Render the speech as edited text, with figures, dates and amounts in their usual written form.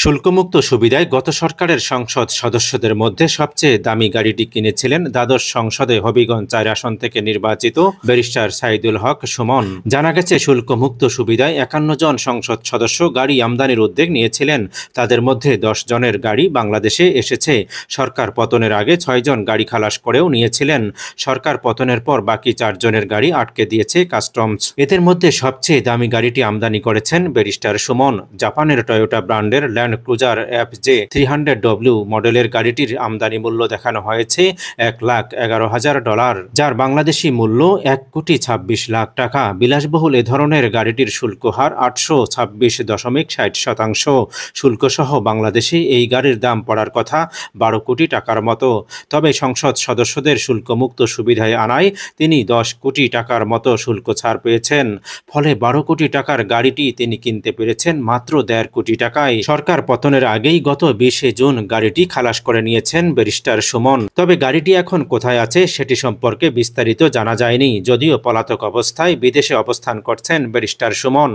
শুল্কমুক্ত সুবিধায় গত সরকারের সংসদ সদস্যদের মধ্যে সবচেয়ে দামি গাড়িটি কিনেছিলেন দ্বাদশ সংসদে হবিগঞ্জ ৪ আসন থেকে নির্বাচিত ব্যারিস্টার সাইদুল হক সুমন। জানা গেছে, শুল্কমুক্ত সুবিধায় ৫১ জন সংসদ সদস্য গাড়ি আমদানির উদ্যোগ নিয়েছিলেন। তাদের মধ্যে ১০ জনের গাড়ি বাংলাদেশে এসেছে। সরকার পতনের আগে ৬ জন গাড়ি খালাস করেও নিয়েছিলেন। সরকার পতনের পর বাকি ৪ জনের গাড়ি আটকে দিয়েছে কাস্টমস। এদের মধ্যে সবচেয়ে দামি গাড়িটি আমদানি করেছেন ব্যারিস্টার সুমন। জাপানের টয়োটা ব্র্যান্ডের ল্যান্ড ক্রুজার FJ300W মডেলের গাড়িটির আমদানি মূল্য দেখানো হয়েছে $১,১১,০০০, যার বাংলাদেশি মূল্য ১,২৬,০০,০০০ টাকা। বিলাসবহুল এ ধরনের গাড়িটির শুল্ক হার ৮২৬.৬০%। শুল্কসহ বাংলাদেশে এই গাড়ির দাম পড়ার কথা ১২ কোটি টাকার মতো। তবে সংসদ সদস্যদের শুল্কমুক্ত সুবিধায় আনায় তিনি ১০ কোটি টাকার মতো শুল্ক ছাড় পেয়েছেন। ফলে ১২ কোটি টাকার গাড়িটি তিনি কিনতে পেরেছেন মাত্র ১.৫ কোটি টাকায়। সরকার পতনের আগেই গত ২০শে জুন গাড়িটি খালাস করে নিয়েছেন ব্যারিস্টার সুমন। তবে গাড়িটি এখন কোথায় আছে সেটি সম্পর্কে বিস্তারিত জানা যায়নি, যদিও পলাতক অবস্থায় বিদেশে অবস্থান করছেন ব্যারিস্টার সুমন।